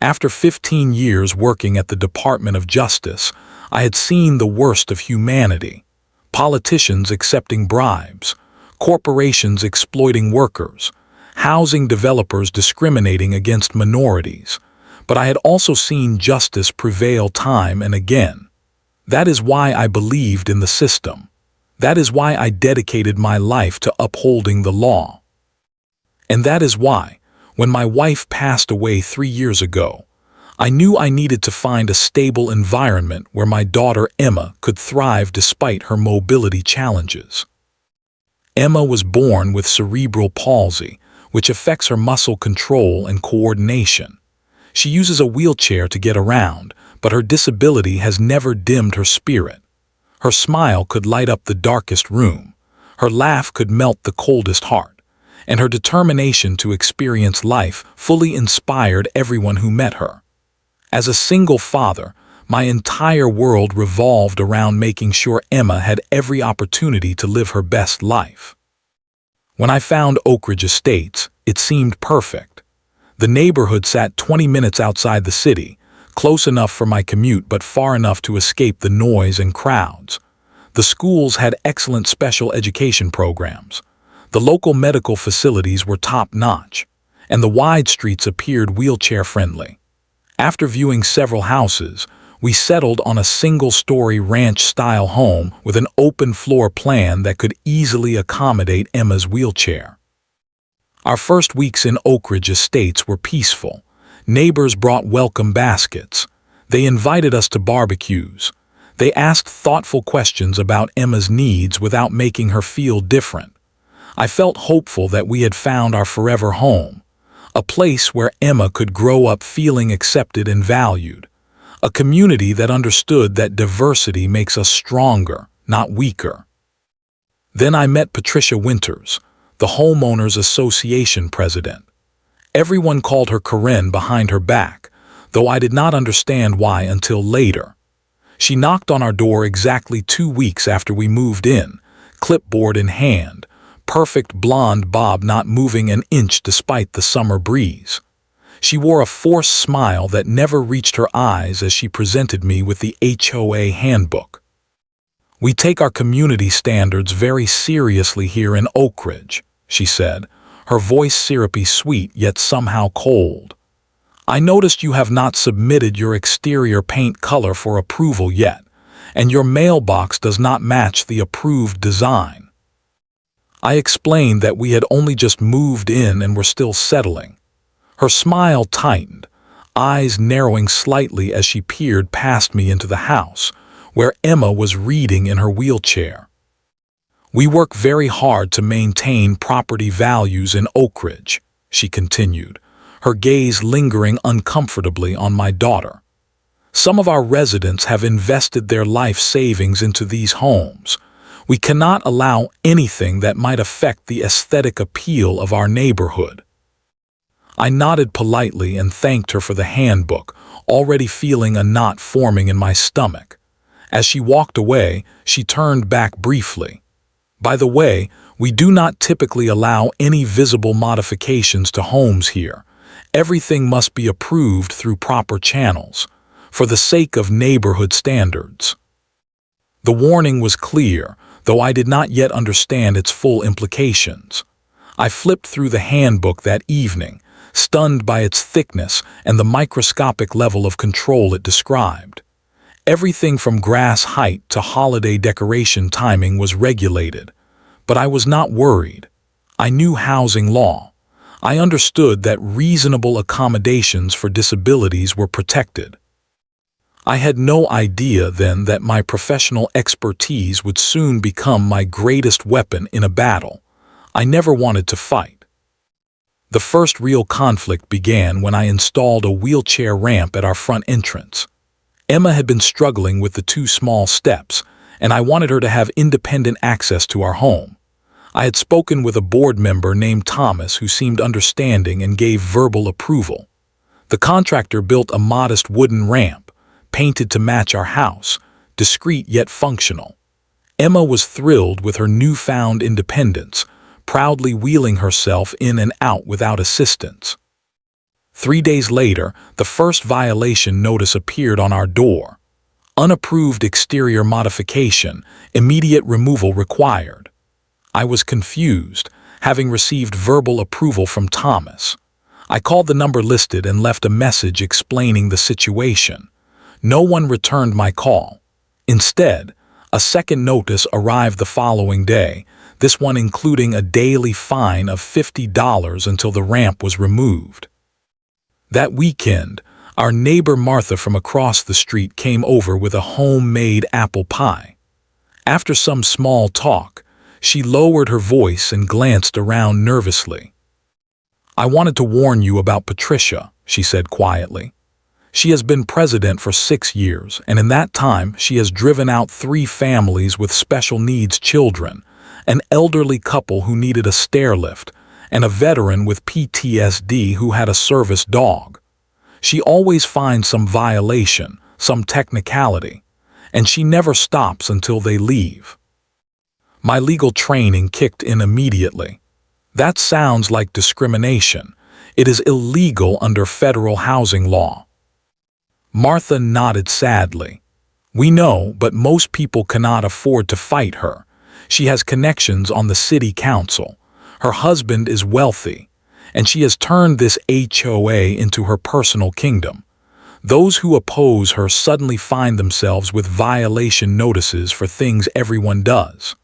After 15 years working at the Department of Justice, I had seen the worst of humanity. Politicians accepting bribes, corporations exploiting workers, housing developers discriminating against minorities. But I had also seen justice prevail time and again. That is why I believed in the system. That is why I dedicated my life to upholding the law. And that is why, when my wife passed away 3 years ago, I knew I needed to find a stable environment where my daughter Emma could thrive despite her mobility challenges. Emma was born with cerebral palsy, which affects her muscle control and coordination. She uses a wheelchair to get around, but her disability has never dimmed her spirit. Her smile could light up the darkest room, her laugh could melt the coldest heart, and her determination to experience life fully inspired everyone who met her. As a single father, my entire world revolved around making sure Emma had every opportunity to live her best life. When I found Oak Ridge Estates, it seemed perfect. The neighborhood sat 20 minutes outside the city, close enough for my commute but far enough to escape the noise and crowds. The schools had excellent special education programs. The local medical facilities were top-notch, and the wide streets appeared wheelchair-friendly. After viewing several houses, we settled on a single-story ranch-style home with an open floor plan that could easily accommodate Emma's wheelchair. Our first weeks in Oak Ridge Estates were peaceful. Neighbors brought welcome baskets. They invited us to barbecues. They asked thoughtful questions about Emma's needs without making her feel different. I felt hopeful that we had found our forever home, a place where Emma could grow up feeling accepted and valued, a community that understood that diversity makes us stronger, not weaker. Then I met Patricia Winters, the Homeowners Association president. Everyone called her Karen behind her back, though I did not understand why until later. She knocked on our door exactly 2 weeks after we moved in, clipboard in hand, perfect blonde bob not moving an inch despite the summer breeze. She wore a forced smile that never reached her eyes as she presented me with the HOA handbook. "We take our community standards very seriously here in Oak Ridge," she said, her voice syrupy sweet yet somehow cold. "I noticed you have not submitted your exterior paint color for approval yet, and your mailbox does not match the approved design." I explained that we had only just moved in and were still settling. Her smile tightened, eyes narrowing slightly as she peered past me into the house, where Emma was reading in her wheelchair. "We work very hard to maintain property values in Oak Ridge," she continued, her gaze lingering uncomfortably on my daughter. "Some of our residents have invested their life savings into these homes. We cannot allow anything that might affect the aesthetic appeal of our neighborhood." I nodded politely and thanked her for the handbook, already feeling a knot forming in my stomach. As she walked away, she turned back briefly. "By the way, we do not typically allow any visible modifications to homes here. Everything must be approved through proper channels, for the sake of neighborhood standards." The warning was clear, though I did not yet understand its full implications. I flipped through the handbook that evening, stunned by its thickness and the microscopic level of control it described. Everything from grass height to holiday decoration timing was regulated. But I was not worried. I knew housing law. I understood that reasonable accommodations for disabilities were protected. I had no idea then that my professional expertise would soon become my greatest weapon in a battle I never wanted to fight. The first real conflict began when I installed a wheelchair ramp at our front entrance. Emma had been struggling with the 2 small steps, and I wanted her to have independent access to our home. I had spoken with a board member named Thomas who seemed understanding and gave verbal approval. The contractor built a modest wooden ramp, painted to match our house, discreet yet functional. Emma was thrilled with her newfound independence, proudly wheeling herself in and out without assistance. 3 days later, the first violation notice appeared on our door. Unapproved exterior modification, immediate removal required. I was confused, having received verbal approval from Thomas. I called the number listed and left a message explaining the situation. No one returned my call. Instead, a second notice arrived the following day, this one including a daily fine of $50 until the ramp was removed. That weekend, our neighbor Martha from across the street came over with a homemade apple pie. After some small talk, she lowered her voice and glanced around nervously. "I wanted to warn you about Patricia," she said quietly. "She has been president for 6 years, and in that time she has driven out 3 families with special needs children, an elderly couple who needed a stair lift, and a veteran with PTSD who had a service dog. She always finds some violation, some technicality, and she never stops until they leave." My legal training kicked in immediately. That sounds like discrimination. It is illegal under federal housing law. Martha nodded sadly. "We know, but most people cannot afford to fight her. She has connections on the city council. Her husband is wealthy, and she has turned this HOA into her personal kingdom. Those who oppose her suddenly find themselves with violation notices for things everyone does."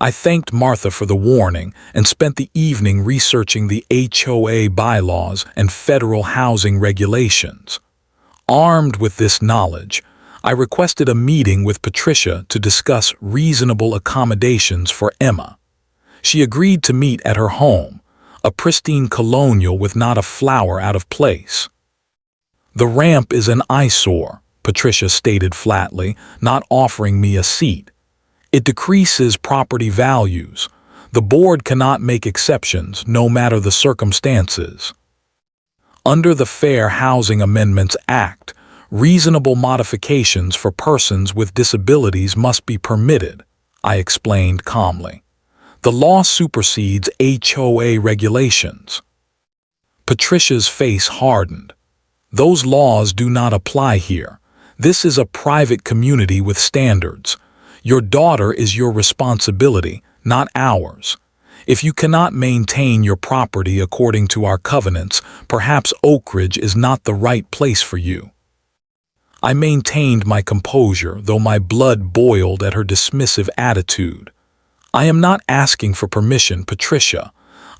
I thanked Martha for the warning and spent the evening researching the HOA bylaws and federal housing regulations. Armed with this knowledge, I requested a meeting with Patricia to discuss reasonable accommodations for Emma. She agreed to meet at her home, a pristine colonial with not a flower out of place. "The ramp is an eyesore," Patricia stated flatly, not offering me a seat. "It decreases property values. The board cannot make exceptions, no matter the circumstances. Under the Fair Housing Amendments Act, reasonable modifications for persons with disabilities must be permitted," I explained calmly. "The law supersedes HOA regulations." Patricia's face hardened. "Those laws do not apply here. This is a private community with standards. Your daughter is your responsibility, not ours. If you cannot maintain your property according to our covenants, perhaps Oak Ridge is not the right place for you." I maintained my composure, though my blood boiled at her dismissive attitude. "I am not asking for permission, Patricia.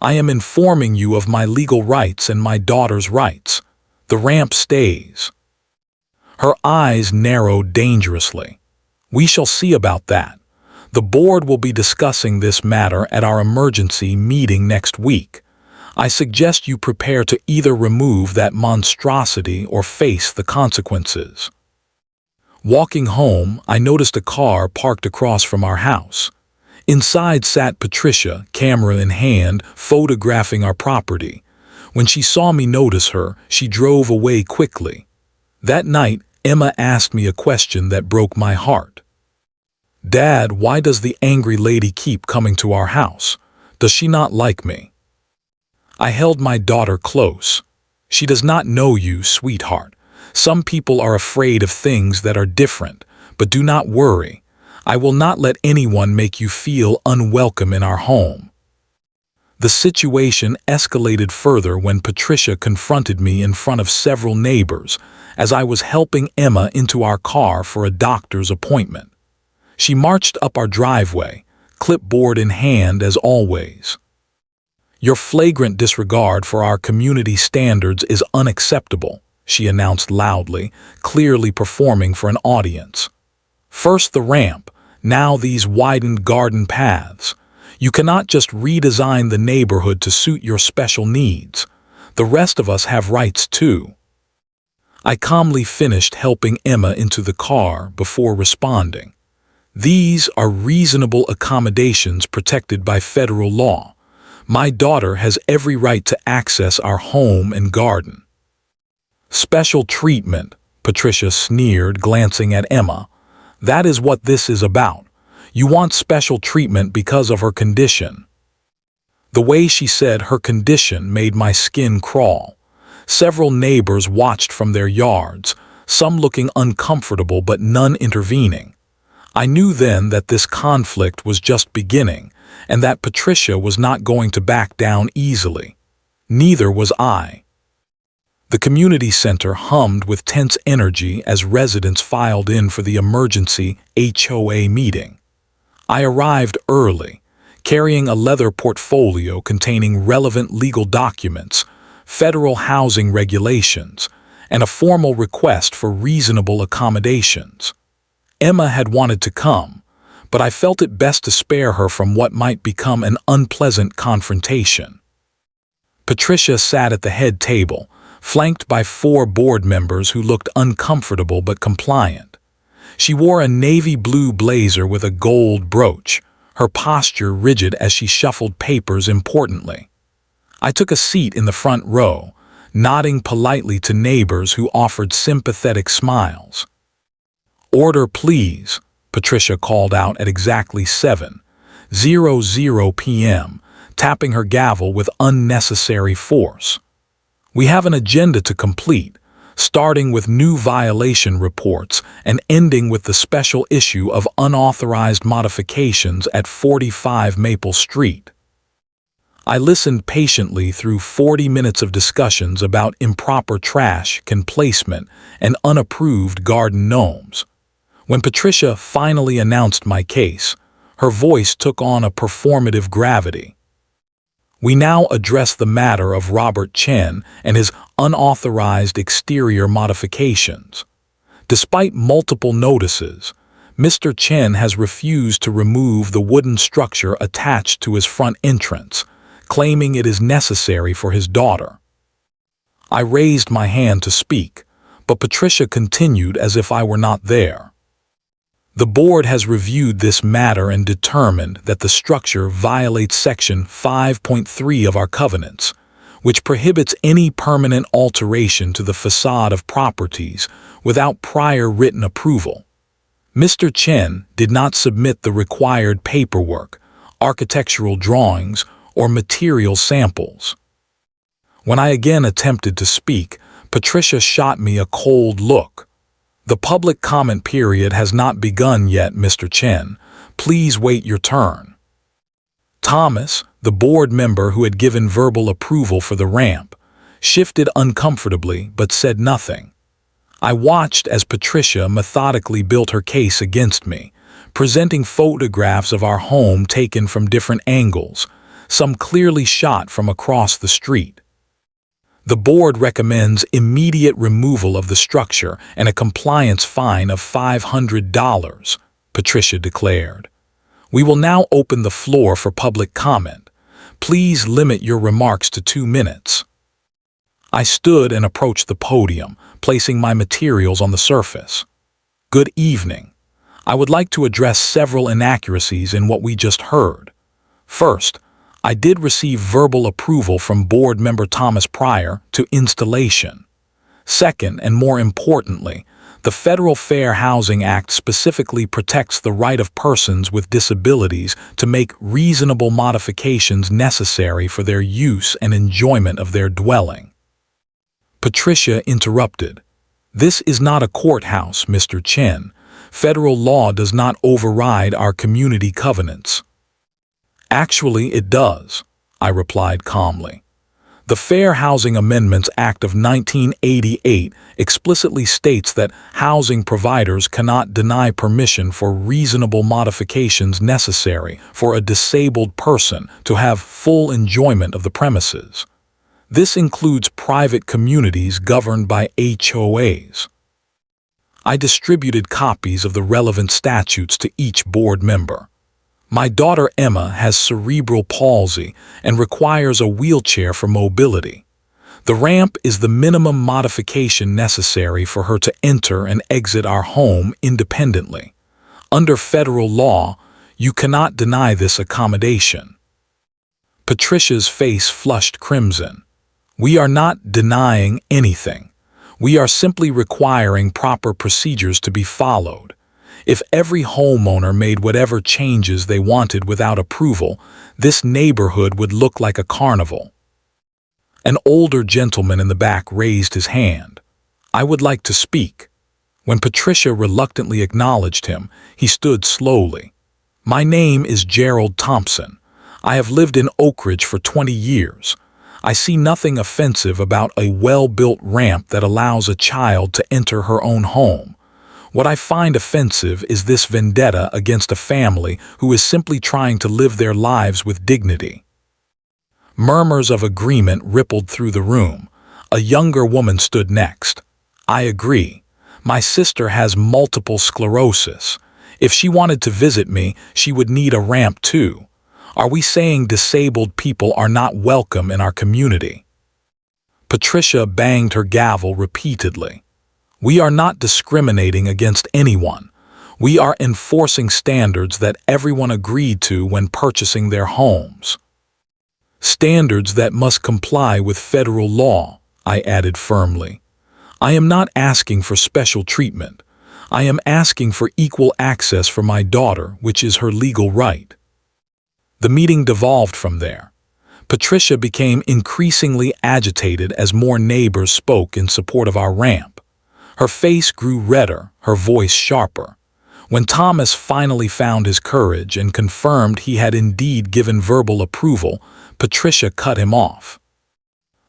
I am informing you of my legal rights and my daughter's rights. The ramp stays." Her eyes narrowed dangerously. "We shall see about that. The board will be discussing this matter at our emergency meeting next week. I suggest you prepare to either remove that monstrosity or face the consequences." Walking home, I noticed a car parked across from our house. Inside sat Patricia, camera in hand, photographing our property. When she saw me notice her, she drove away quickly. That night, Emma asked me a question that broke my heart. "Dad, why does the angry lady keep coming to our house? Does she not like me?" I held my daughter close. "She does not know you, sweetheart. Some people are afraid of things that are different, but do not worry. I will not let anyone make you feel unwelcome in our home." The situation escalated further when Patricia confronted me in front of several neighbors as I was helping Emma into our car for a doctor's appointment. She marched up our driveway, clipboard in hand as always. "Your flagrant disregard for our community standards is unacceptable," she announced loudly, clearly performing for an audience. "First the ramp, now these widened garden paths. You cannot just redesign the neighborhood to suit your special needs. The rest of us have rights too." I calmly finished helping Emma into the car before responding. "These are reasonable accommodations protected by federal law. My daughter has every right to access our home and garden." "Special treatment," Patricia sneered, glancing at Emma. "That is what this is about. You want special treatment because of her condition." The way she said her condition made my skin crawl. Several neighbors watched from their yards, some looking uncomfortable but none intervening. I knew then that this conflict was just beginning, and that Patricia was not going to back down easily. Neither was I. The community center hummed with tense energy as residents filed in for the emergency HOA meeting. I arrived early, carrying a leather portfolio containing relevant legal documents, federal housing regulations, and a formal request for reasonable accommodations. Emma had wanted to come, but I felt it best to spare her from what might become an unpleasant confrontation. Patricia sat at the head table, flanked by 4 board members who looked uncomfortable but compliant. She wore a navy blue blazer with a gold brooch, her posture rigid as she shuffled papers importantly. I took a seat in the front row, nodding politely to neighbors who offered sympathetic smiles. "Order, please," Patricia called out at exactly 7:00 p.m., tapping her gavel with unnecessary force. "We have an agenda to complete, starting with new violation reports and ending with the special issue of unauthorized modifications at 45 Maple Street." I listened patiently through 40 minutes of discussions about improper trash can placement and unapproved garden gnomes. When Patricia finally announced my case, her voice took on a performative gravity. "We now address the matter of Robert Chen and his unauthorized exterior modifications. Despite multiple notices, Mr. Chen has refused to remove the wooden structure attached to his front entrance, claiming it is necessary for his daughter." I raised my hand to speak, but Patricia continued as if I were not there. "The board has reviewed this matter and determined that the structure violates Section 5.3 of our covenants, which prohibits any permanent alteration to the facade of properties without prior written approval. Mr. Chen did not submit the required paperwork, architectural drawings, or material samples." When I again attempted to speak, Patricia shot me a cold look. "The public comment period has not begun yet, Mr. Chen. Please wait your turn." Thomas, the board member who had given verbal approval for the ramp, shifted uncomfortably but said nothing. I watched as Patricia methodically built her case against me, presenting photographs of our home taken from different angles, some clearly shot from across the street. "The board recommends immediate removal of the structure and a compliance fine of $500, Patricia declared. "We will now open the floor for public comment. Please limit your remarks to 2 minutes. I stood and approached the podium, placing my materials on the surface. "Good evening. I would like to address several inaccuracies in what we just heard. First, I did receive verbal approval from board member Thomas prior to installation. Second, and more importantly, the Federal Fair Housing Act specifically protects the right of persons with disabilities to make reasonable modifications necessary for their use and enjoyment of their dwelling." Patricia interrupted. "This is not a courthouse, Mr. Chen. Federal law does not override our community covenants." "Actually, it does," I replied calmly. "The Fair Housing Amendments Act of 1988 explicitly states that housing providers cannot deny permission for reasonable modifications necessary for a disabled person to have full enjoyment of the premises. This includes private communities governed by HOAs." I distributed copies of the relevant statutes to each board member. "My daughter Emma has cerebral palsy and requires a wheelchair for mobility. The ramp is the minimum modification necessary for her to enter and exit our home independently. Under federal law, you cannot deny this accommodation." Patricia's face flushed crimson. "We are not denying anything. We are simply requiring proper procedures to be followed. If every homeowner made whatever changes they wanted without approval, this neighborhood would look like a carnival." An older gentleman in the back raised his hand. "I would like to speak." When Patricia reluctantly acknowledged him, he stood slowly. "My name is Gerald Thompson. I have lived in Oak Ridge for 20 years. I see nothing offensive about a well-built ramp that allows a child to enter her own home. What I find offensive is this vendetta against a family who is simply trying to live their lives with dignity." Murmurs of agreement rippled through the room. A younger woman stood next. "I agree. My sister has multiple sclerosis. If she wanted to visit me, she would need a ramp too. Are we saying disabled people are not welcome in our community?" Patricia banged her gavel repeatedly. "We are not discriminating against anyone. We are enforcing standards that everyone agreed to when purchasing their homes. Standards that must comply with federal law," I added firmly. "I am not asking for special treatment. I am asking for equal access for my daughter, which is her legal right." The meeting devolved from there. Patricia became increasingly agitated as more neighbors spoke in support of our ramp. Her face grew redder, her voice sharper. When Thomas finally found his courage and confirmed he had indeed given verbal approval, Patricia cut him off.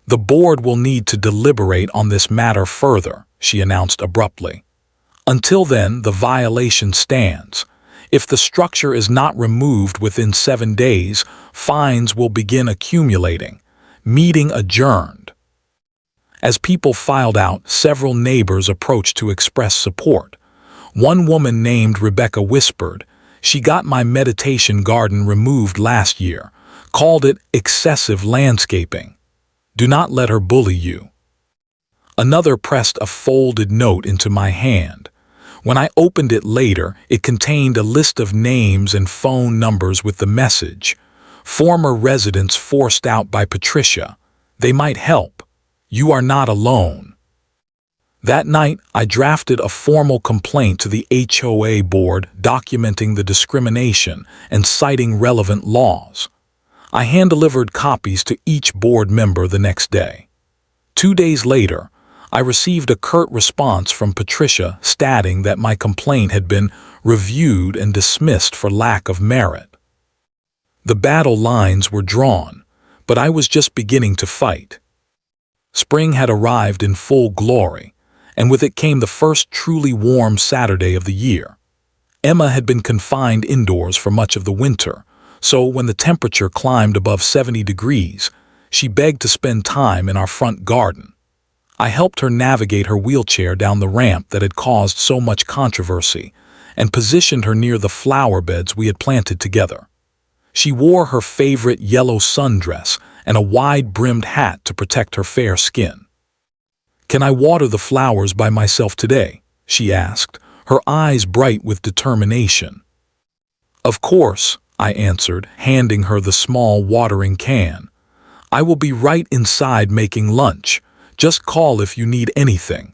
"The board will need to deliberate on this matter further," she announced abruptly. "Until then, the violation stands. If the structure is not removed within 7 days, fines will begin accumulating. Meeting adjourned." As people filed out, several neighbors approached to express support. One woman named Rebecca whispered, "She got my meditation garden removed last year, called it excessive landscaping. Do not let her bully you." Another pressed a folded note into my hand. When I opened it later, it contained a list of names and phone numbers with the message, "Former residents forced out by Patricia. They might help. You are not alone." That night, I drafted a formal complaint to the HOA board documenting the discrimination and citing relevant laws. I hand-delivered copies to each board member the next day. 2 days later, I received a curt response from Patricia stating that my complaint had been reviewed and dismissed for lack of merit. The battle lines were drawn, but I was just beginning to fight. Spring had arrived in full glory, and with it came the first truly warm Saturday of the year. Emma had been confined indoors for much of the winter, so when the temperature climbed above 70 degrees, she begged to spend time in our front garden. I helped her navigate her wheelchair down the ramp that had caused so much controversy, and positioned her near the flower beds we had planted together. She wore her favorite yellow sundress and a wide-brimmed hat to protect her fair skin. "Can I water the flowers by myself today?" she asked, her eyes bright with determination. "Of course," I answered, handing her the small watering can. "I will be right inside making lunch. Just call if you need anything."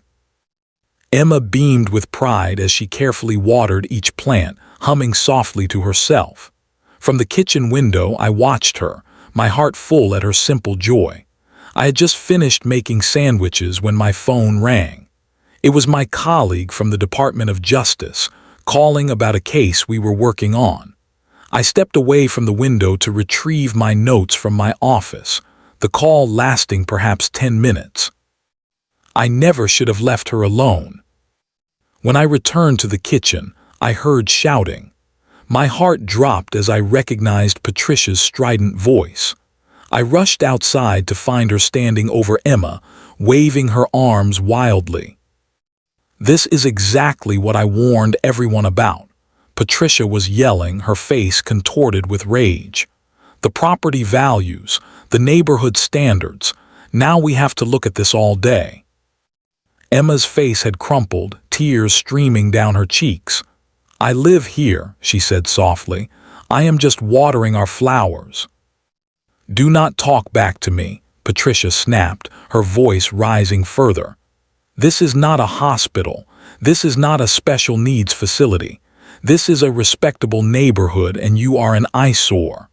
Emma beamed with pride as she carefully watered each plant, humming softly to herself. From the kitchen window, I watched her, my heart full at her simple joy. I had just finished making sandwiches when my phone rang. It was my colleague from the Department of Justice, calling about a case we were working on. I stepped away from the window to retrieve my notes from my office, the call lasting perhaps 10 minutes. I never should have left her alone. When I returned to the kitchen, I heard shouting. My heart dropped as I recognized Patricia's strident voice. I rushed outside to find her standing over Emma, waving her arms wildly. "This is exactly what I warned everyone about." Patricia was yelling, her face contorted with rage. "The property values, the neighborhood standards. Now we have to look at this all day." Emma's face had crumpled, tears streaming down her cheeks. "I live here," she said softly. "I am just watering our flowers." "Do not talk back to me," Patricia snapped, her voice rising further. "This is not a hospital. This is not a special needs facility. This is a respectable neighborhood, and you are an eyesore."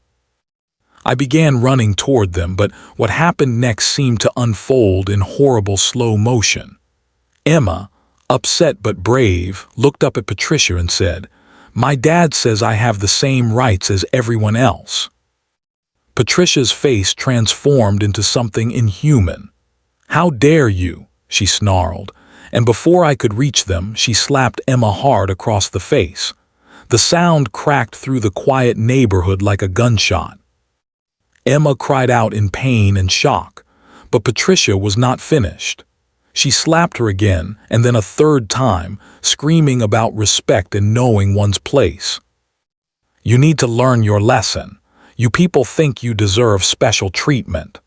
I began running toward them, but what happened next seemed to unfold in horrible slow motion. Emma, upset but brave, looked up at Patricia and said, "My dad says I have the same rights as everyone else." Patricia's face transformed into something inhuman. "How dare you?" she snarled, and before I could reach them, she slapped Emma hard across the face. The sound cracked through the quiet neighborhood like a gunshot. Emma cried out in pain and shock, but Patricia was not finished. She slapped her again, and then a third time, screaming about respect and knowing one's place. "You need to learn your lesson. You people think you deserve special treatment."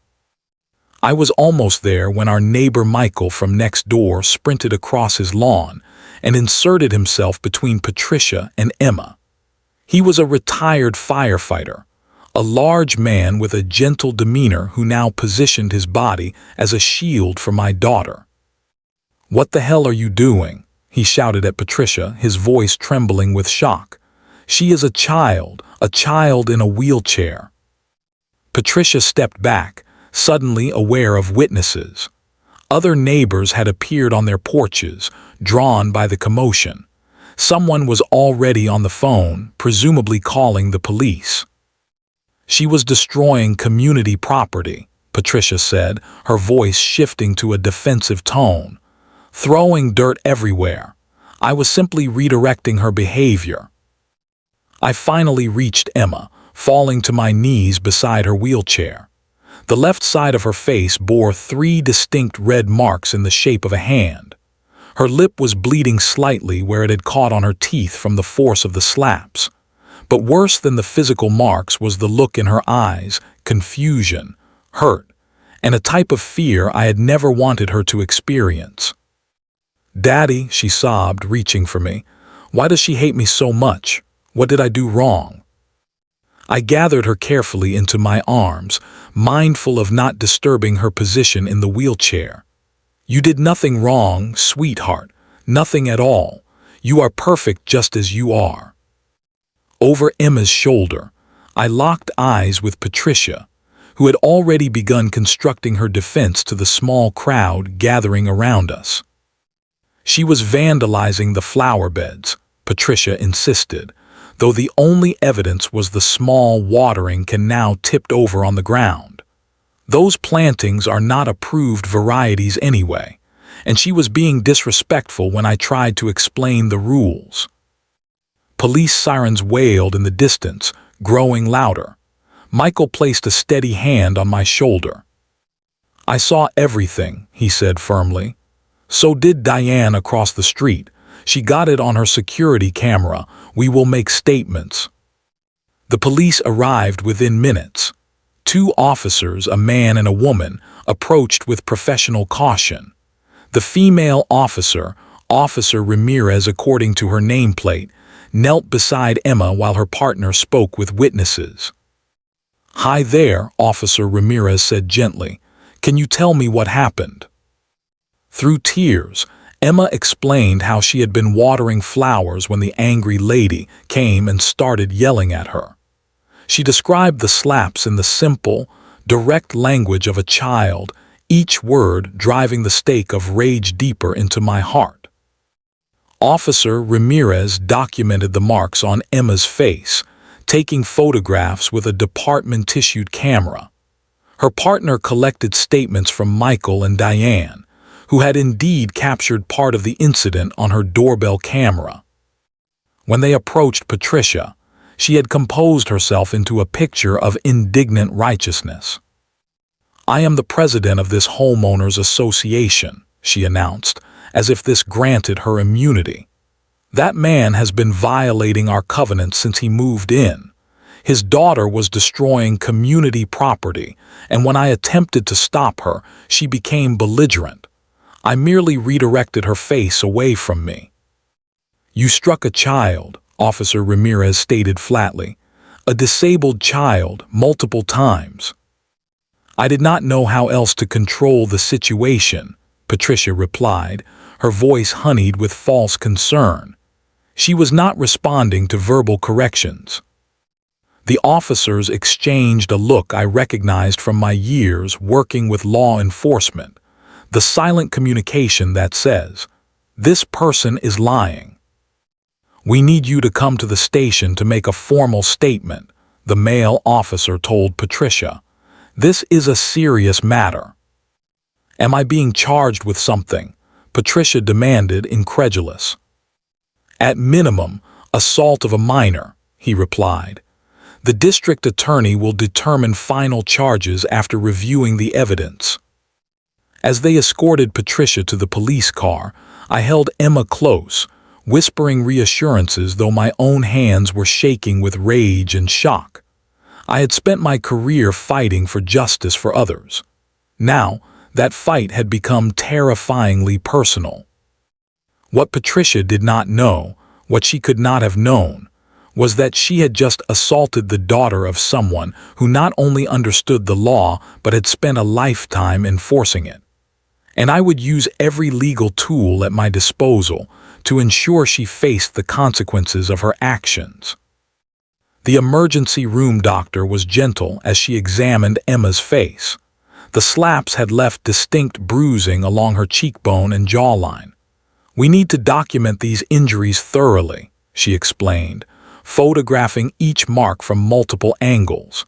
I was almost there when our neighbor Michael from next door sprinted across his lawn and inserted himself between Patricia and Emma. He was a retired firefighter, a large man with a gentle demeanor who now positioned his body as a shield for my daughter. "What the hell are you doing?" he shouted at Patricia, his voice trembling with shock. "She is a child in a wheelchair." Patricia stepped back, suddenly aware of witnesses. Other neighbors had appeared on their porches, drawn by the commotion. Someone was already on the phone, presumably calling the police. "She was destroying community property," Patricia said, her voice shifting to a defensive tone. "Throwing dirt everywhere. I was simply redirecting her behavior." I finally reached Emma, falling to my knees beside her wheelchair. The left side of her face bore 3 distinct red marks in the shape of a hand. Her lip was bleeding slightly where it had caught on her teeth from the force of the slaps. But worse than the physical marks was the look in her eyes, confusion, hurt, and a type of fear I had never wanted her to experience. "Daddy," she sobbed, reaching for me. "Why does she hate me so much? What did I do wrong?" I gathered her carefully into my arms, mindful of not disturbing her position in the wheelchair. "You did nothing wrong, sweetheart. Nothing at all. You are perfect just as you are." Over Emma's shoulder, I locked eyes with Patricia, who had already begun constructing her defense to the small crowd gathering around us. "She was vandalizing the flower beds," Patricia insisted, though the only evidence was the small watering can now tipped over on the ground. "Those plantings are not approved varieties anyway, and she was being disrespectful when I tried to explain the rules." Police sirens wailed in the distance, growing louder. Michael placed a steady hand on my shoulder. "I saw everything," he said firmly. "So did Diane across the street. She got it on her security camera. We will make statements." The police arrived within minutes. 2 officers, a man and a woman, approached with professional caution. The female officer, Officer Ramirez according to her nameplate, knelt beside Emma while her partner spoke with witnesses. "Hi there," Officer Ramirez said gently. "Can you tell me what happened?" Through tears, Emma explained how she had been watering flowers when the angry lady came and started yelling at her. She described the slaps in the simple, direct language of a child, each word driving the stake of rage deeper into my heart. Officer Ramirez documented the marks on Emma's face, taking photographs with a department-issued camera. Her partner collected statements from Michael and Diane, who had indeed captured part of the incident on her doorbell camera. When they approached Patricia, she had composed herself into a picture of indignant righteousness. "I am the president of this homeowners association," she announced, as if this granted her immunity. "That man has been violating our covenant since he moved in. His daughter was destroying community property, and when I attempted to stop her, she became belligerent. I merely redirected her face away from me." "You struck a child," Officer Ramirez stated flatly. "A disabled child, multiple times." "I did not know how else to control the situation," Patricia replied, her voice honeyed with false concern. She was not responding to verbal corrections. The officers exchanged a look I recognized from my years working with law enforcement, the silent communication that says, "This person is lying." "We need you to come to the station to make a formal statement," the male officer told Patricia. "This is a serious matter." "Am I being charged with something?" Patricia demanded, incredulous. "At minimum, assault of a minor," he replied. "The district attorney will determine final charges after reviewing the evidence." As they escorted Patricia to the police car, I held Emma close, whispering reassurances though my own hands were shaking with rage and shock. I had spent my career fighting for justice for others. Now, that fight had become terrifyingly personal. What Patricia did not know, what she could not have known, was that she had just assaulted the daughter of someone who not only understood the law but had spent a lifetime enforcing it. And I would use every legal tool at my disposal to ensure she faced the consequences of her actions. The emergency room doctor was gentle as she examined Emma's face. The slaps had left distinct bruising along her cheekbone and jawline. "We need to document these injuries thoroughly," she explained, photographing each mark from multiple angles.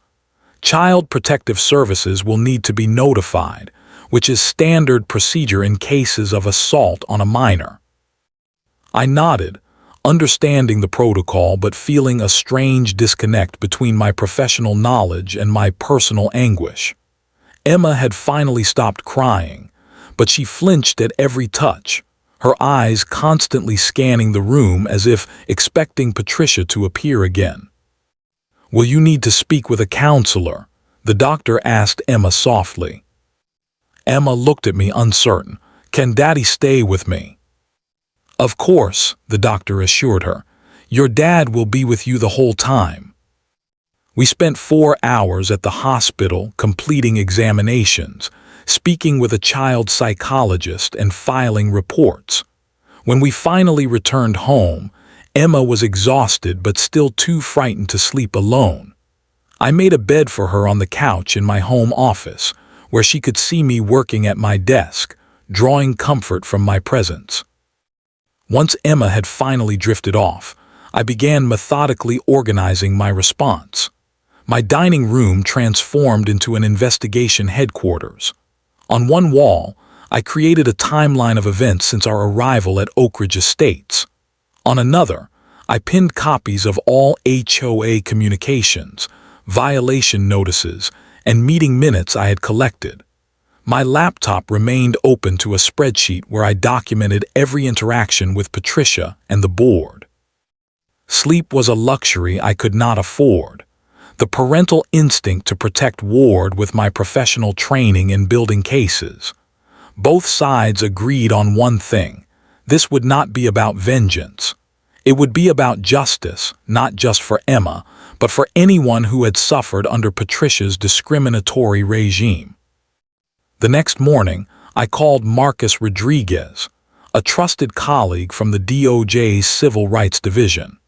"Child Protective Services will need to be notified, which is standard procedure in cases of assault on a minor." I nodded, understanding the protocol but feeling a strange disconnect between my professional knowledge and my personal anguish. Emma had finally stopped crying, but she flinched at every touch, her eyes constantly scanning the room as if expecting Patricia to appear again. "Will you need to speak with a counselor?" the doctor asked Emma softly. Emma looked at me uncertain. "Can Daddy stay with me?" "Of course," the doctor assured her. "Your dad will be with you the whole time." We spent 4 hours at the hospital completing examinations, speaking with a child psychologist and filing reports. When we finally returned home, Emma was exhausted but still too frightened to sleep alone. I made a bed for her on the couch in my home office, where she could see me working at my desk, drawing comfort from my presence. Once Emma had finally drifted off, I began methodically organizing my response. My dining room transformed into an investigation headquarters. On one wall, I created a timeline of events since our arrival at Oak Ridge Estates. On another, I pinned copies of all HOA communications, violation notices, and meeting minutes I had collected. My laptop remained open to a spreadsheet where I documented every interaction with Patricia and the board. Sleep was a luxury I could not afford. The parental instinct to protect warred with my professional training in building cases. Both sides agreed on one thing: this would not be about vengeance. It would be about justice, not just for Emma, but for anyone who had suffered under Patricia's discriminatory regime. The next morning, I called Marcus Rodriguez, a trusted colleague from the DOJ's Civil Rights Division.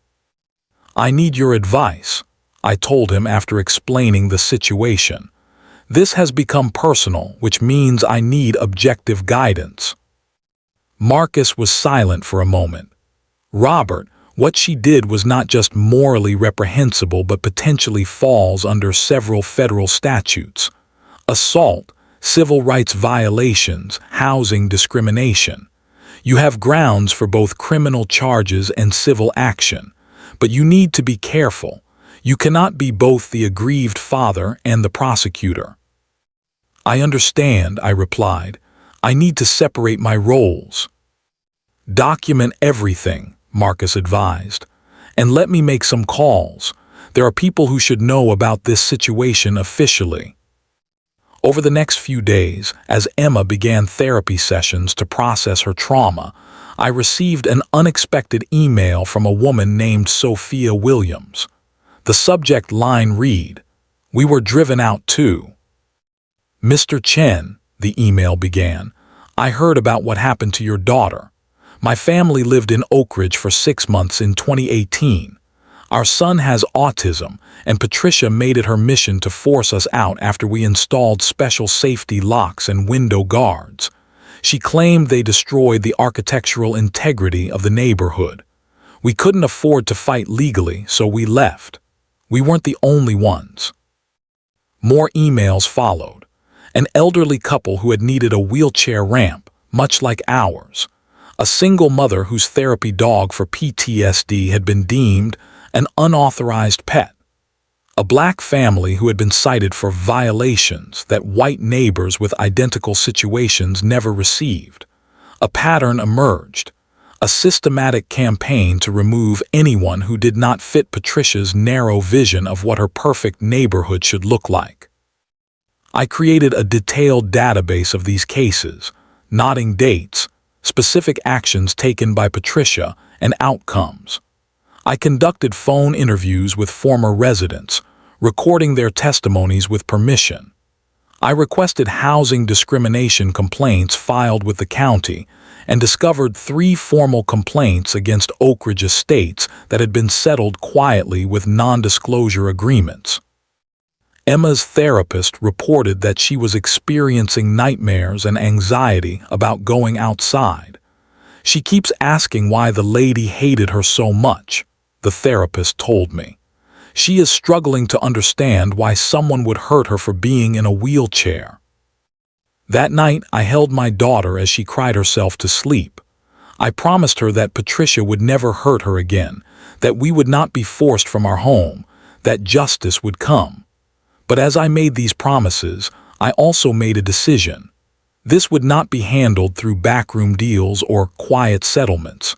"I need your advice," I told him after explaining the situation. "This has become personal, which means I need objective guidance." Marcus was silent for a moment. "Robert, what she did was not just morally reprehensible but potentially falls under several federal statutes: assault, civil rights violations, housing discrimination. You have grounds for both criminal charges and civil action, but you need to be careful. You cannot be both the aggrieved father and the prosecutor." "I understand," I replied. "I need to separate my roles." "Document everything," Marcus advised, "and let me make some calls. There are people who should know about this situation officially." Over the next few days, as Emma began therapy sessions to process her trauma, I received an unexpected email from a woman named Sophia Williams. The subject line read, "We were driven out too." "Mr. Chen," the email began, "I heard about what happened to your daughter. My family lived in Oak Ridge for 6 months in 2018. Our son has autism, and Patricia made it her mission to force us out after we installed special safety locks and window guards. She claimed they destroyed the architectural integrity of the neighborhood. We couldn't afford to fight legally, so we left. We weren't the only ones. More emails followed. An elderly couple who had needed a wheelchair ramp, much like ours. A single mother whose therapy dog for PTSD had been deemed an unauthorized pet. A black family who had been cited for violations that white neighbors with identical situations never received. A pattern emerged. A systematic campaign to remove anyone who did not fit Patricia's narrow vision of what her perfect neighborhood should look like. I created a detailed database of these cases, noting dates, specific actions taken by Patricia, and outcomes. I conducted phone interviews with former residents, recording their testimonies with permission. I requested housing discrimination complaints filed with the county and discovered 3 formal complaints against Oak Ridge Estates that had been settled quietly with non-disclosure agreements. Emma's therapist reported that she was experiencing nightmares and anxiety about going outside. She keeps asking why the lady hated her so much, the therapist told me. She is struggling to understand why someone would hurt her for being in a wheelchair. That night, I held my daughter as she cried herself to sleep. I promised her that Patricia would never hurt her again, that we would not be forced from our home, that justice would come. But as I made these promises, I also made a decision. This would not be handled through backroom deals or quiet settlements.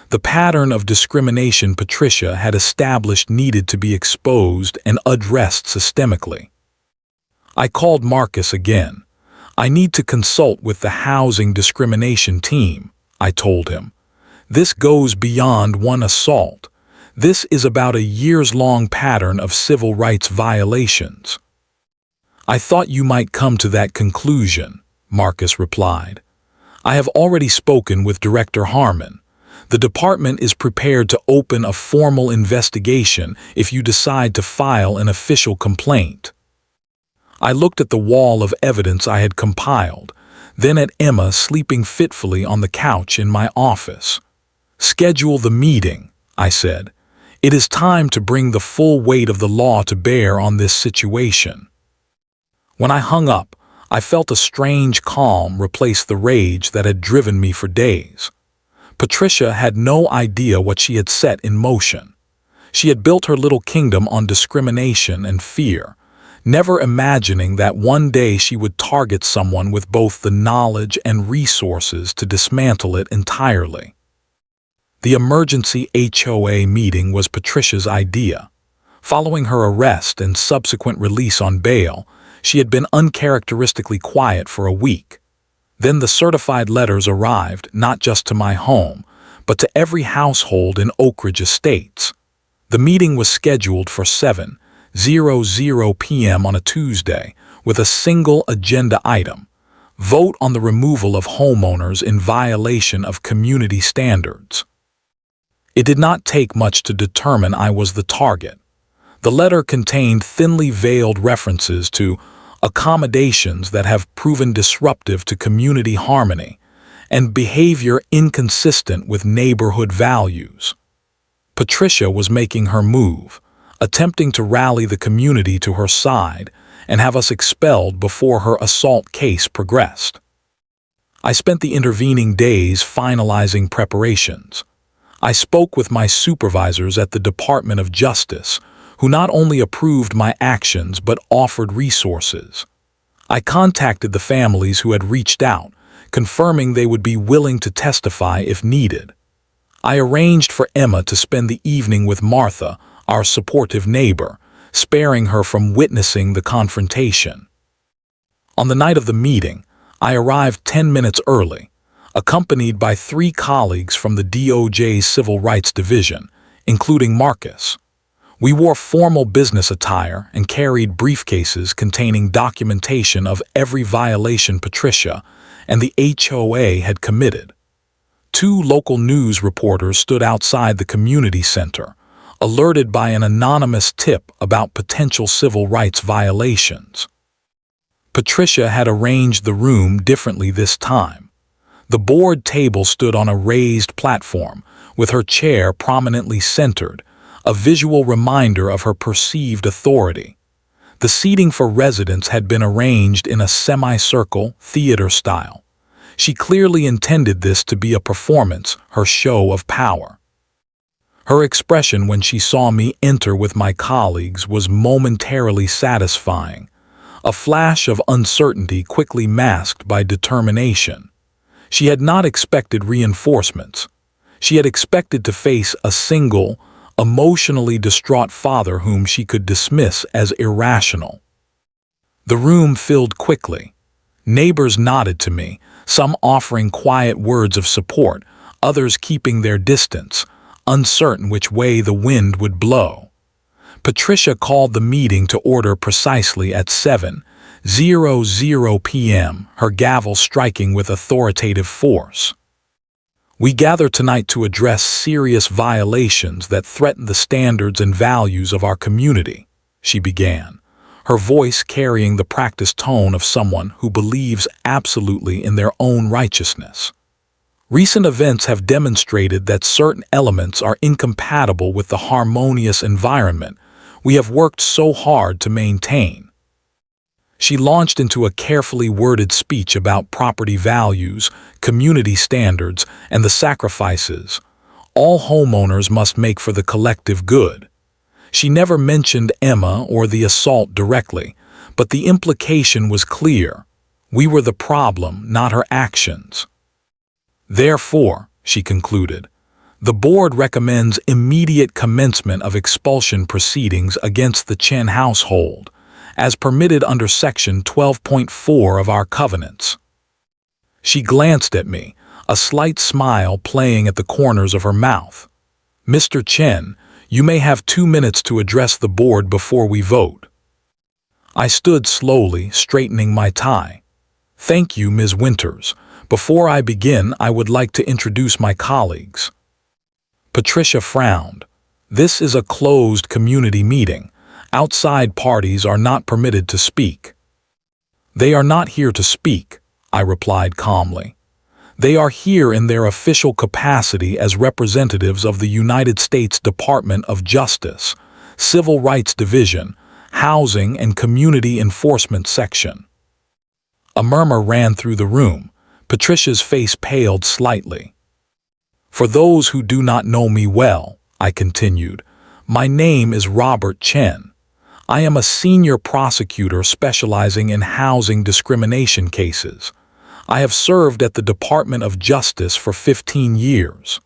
The pattern of discrimination Patricia had established needed to be exposed and addressed systemically. I called Marcus again. I need to consult with the housing discrimination team, I told him. This goes beyond one assault. This is about a years-long pattern of civil rights violations. I thought you might come to that conclusion, Marcus replied. I have already spoken with Director Harmon. The department is prepared to open a formal investigation if you decide to file an official complaint. I looked at the wall of evidence I had compiled, then at Emma sleeping fitfully on the couch in my office. Schedule the meeting, I said. It is time to bring the full weight of the law to bear on this situation. When I hung up, I felt a strange calm replace the rage that had driven me for days. Patricia had no idea what she had set in motion. She had built her little kingdom on discrimination and fear, never imagining that one day she would target someone with both the knowledge and resources to dismantle it entirely. The emergency HOA meeting was Patricia's idea. Following her arrest and subsequent release on bail, she had been uncharacteristically quiet for a week. Then the certified letters arrived not just to my home, but to every household in Oak Ridge Estates. The meeting was scheduled for 7:00 p.m. on a Tuesday, with a single agenda item: vote on the removal of homeowners in violation of community standards. It did not take much to determine I was the target. The letter contained thinly veiled references to accommodations that have proven disruptive to community harmony and behavior inconsistent with neighborhood values. Patricia was making her move, attempting to rally the community to her side and have us expelled before her assault case progressed. I spent the intervening days finalizing preparations. I spoke with my supervisors at the Department of Justice, who not only approved my actions but offered resources. I contacted the families who had reached out, confirming they would be willing to testify if needed. I arranged for Emma to spend the evening with Martha, our supportive neighbor, sparing her from witnessing the confrontation. On the night of the meeting, I arrived 10 minutes early, accompanied by 3 colleagues from the DOJ's Civil Rights Division, including Marcus. We wore formal business attire and carried briefcases containing documentation of every violation Patricia and the HOA had committed. 2 local news reporters stood outside the community center, alerted by an anonymous tip about potential civil rights violations. Patricia had arranged the room differently this time. The board table stood on a raised platform, with her chair prominently centered, a visual reminder of her perceived authority. The seating for residents had been arranged in a semicircle, theater style. She clearly intended this to be a performance, her show of power. Her expression when she saw me enter with my colleagues was momentarily satisfying, a flash of uncertainty quickly masked by determination. She had not expected reinforcements. She had expected to face a single, emotionally distraught father whom she could dismiss as irrational. The room filled quickly. Neighbors nodded to me, some offering quiet words of support, others keeping their distance, uncertain which way the wind would blow. Patricia called the meeting to order precisely at 7:00 p.m., her gavel striking with authoritative force. "We gather tonight to address serious violations that threaten the standards and values of our community," she began, her voice carrying the practiced tone of someone who believes absolutely in their own righteousness. "Recent events have demonstrated that certain elements are incompatible with the harmonious environment we have worked so hard to maintain." She launched into a carefully worded speech about property values, community standards, and the sacrifices all homeowners must make for the collective good. She never mentioned Emma or the assault directly, but the implication was clear. We were the problem, not her actions. "Therefore," she concluded, "the board recommends immediate commencement of expulsion proceedings against the Chen household, as permitted under Section 12.4 of our covenants." She glanced at me, a slight smile playing at the corners of her mouth. "Mr. Chen, you may have 2 minutes to address the board before we vote." I stood slowly, straightening my tie. "Thank you, Ms. Winters. Before I begin, I would like to introduce my colleagues." Patricia frowned. "This is a closed community meeting. Outside parties are not permitted to speak." "They are not here to speak," I replied calmly. "They are here in their official capacity as representatives of the United States Department of Justice, Civil Rights Division, Housing and Community Enforcement Section." A murmur ran through the room. Patricia's face paled slightly. "For those who do not know me well," I continued, "my name is Robert Chen. I am a senior prosecutor specializing in housing discrimination cases. I have served at the Department of Justice for 15 years.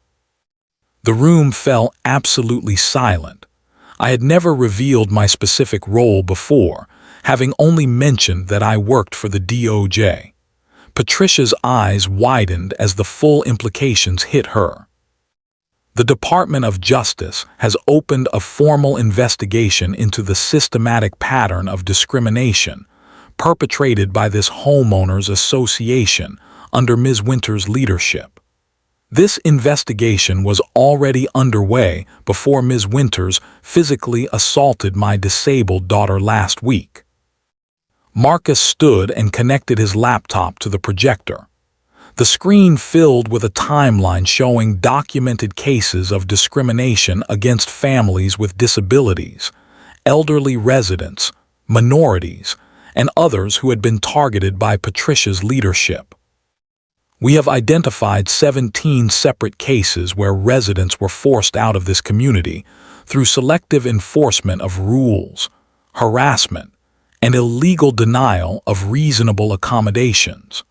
The room fell absolutely silent. I had never revealed my specific role before, having only mentioned that I worked for the DOJ. Patricia's eyes widened as the full implications hit her. "The Department of Justice has opened a formal investigation into the systematic pattern of discrimination perpetrated by this homeowners association under Ms. Winters' leadership. This investigation was already underway before Ms. Winters physically assaulted my disabled daughter last week." Marcus stood and connected his laptop to the projector. The screen filled with a timeline showing documented cases of discrimination against families with disabilities, elderly residents, minorities, and others who had been targeted by Patricia's leadership. "We have identified 17 separate cases where residents were forced out of this community through selective enforcement of rules, harassment, and illegal denial of reasonable accommodations.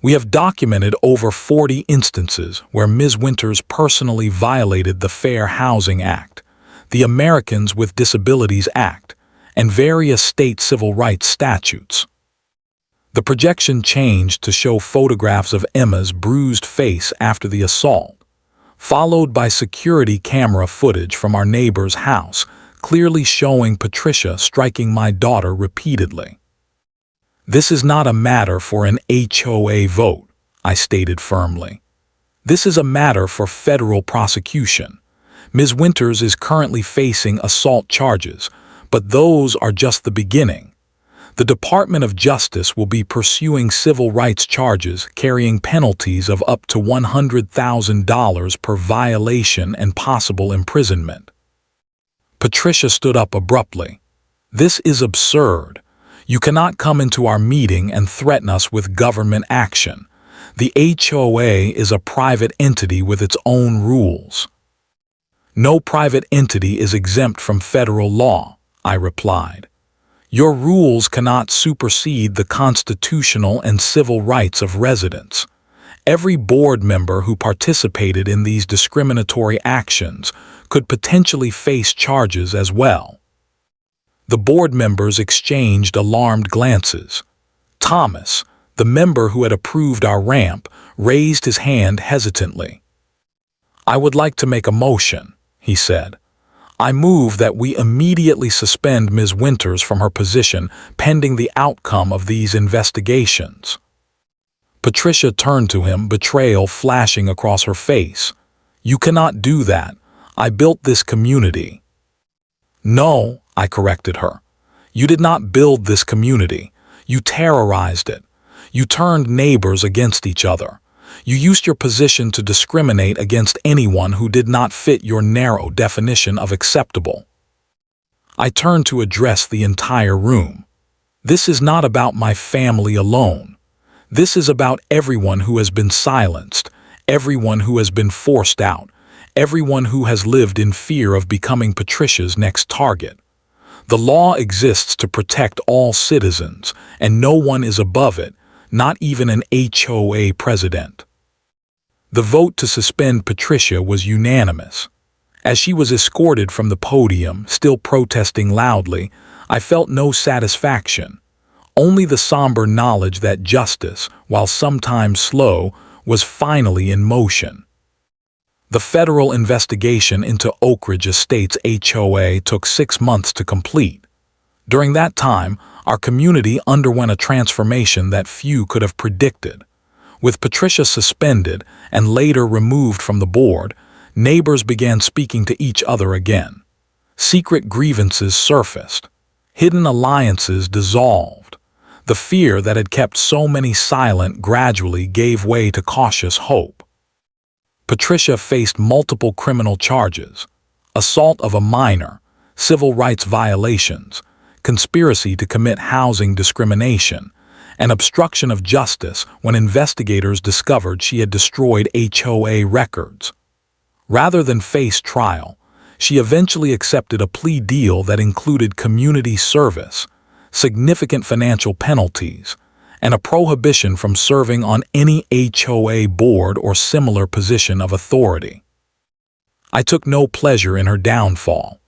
We have documented over 40 instances where Ms. Winters personally violated the Fair Housing Act, the Americans with Disabilities Act, and various state civil rights statutes." The projection changed to show photographs of Emma's bruised face after the assault, followed by security camera footage from our neighbor's house, clearly showing Patricia striking my daughter repeatedly. "This is not a matter for an HOA vote," I stated firmly. "This is a matter for federal prosecution. Ms. Winters is currently facing assault charges, but those are just the beginning. The Department of Justice will be pursuing civil rights charges carrying penalties of up to $100,000 per violation and possible imprisonment. Patricia stood up abruptly. This is absurd. You cannot come into our meeting and threaten us with government action. The HOA is a private entity with its own rules. No private entity is exempt from federal law, I replied. Your rules cannot supersede the constitutional and civil rights of residents. Every board member who participated in these discriminatory actions could potentially face charges as well. The board members exchanged alarmed glances. Thomas, the member who had approved our ramp, raised his hand hesitantly. I would like to make a motion, he said. I move that we immediately suspend Ms. Winters from her position pending the outcome of these investigations. Patricia turned to him, betrayal flashing across her face. You cannot do that. I built this community. No, I corrected her. You did not build this community. You terrorized it. You turned neighbors against each other. You used your position to discriminate against anyone who did not fit your narrow definition of acceptable. I turned to address the entire room. This is not about my family alone. This is about everyone who has been silenced, everyone who has been forced out, everyone who has lived in fear of becoming Patricia's next target. The law exists to protect all citizens, and no one is above it, not even an HOA president. The vote to suspend Patricia was unanimous. As she was escorted from the podium, still protesting loudly, I felt no satisfaction, only the somber knowledge that justice, while sometimes slow, was finally in motion. The federal investigation into Oak Ridge Estates HOA took 6 months to complete. During that time, our community underwent a transformation that few could have predicted. With Patricia suspended and later removed from the board, neighbors began speaking to each other again. Secret grievances surfaced. Hidden alliances dissolved. The fear that had kept so many silent gradually gave way to cautious hope. Patricia faced multiple criminal charges: assault of a minor, civil rights violations, conspiracy to commit housing discrimination, and obstruction of justice when investigators discovered she had destroyed HOA records. Rather than face trial, she eventually accepted a plea deal that included community service, significant financial penalties, and a prohibition from serving on any HOA board or similar position of authority. I took no pleasure in her downfall.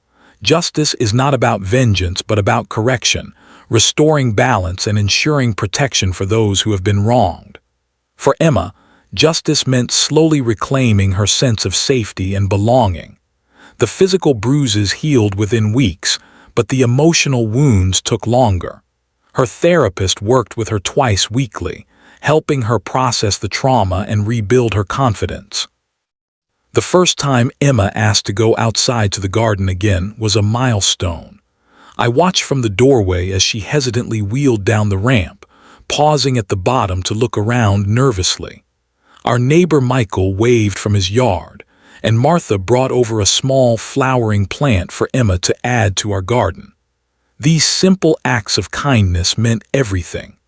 Justice is not about vengeance but about correction, restoring balance and ensuring protection for those who have been wronged. For Emma, justice meant slowly reclaiming her sense of safety and belonging. The physical bruises healed within weeks, but the emotional wounds took longer. Her therapist worked with her twice weekly, helping her process the trauma and rebuild her confidence. The first time Emma asked to go outside to the garden again was a milestone. I watched from the doorway as she hesitantly wheeled down the ramp, pausing at the bottom to look around nervously. Our neighbor Michael waved from his yard, and Martha brought over a small flowering plant for Emma to add to our garden. These simple acts of kindness meant everything.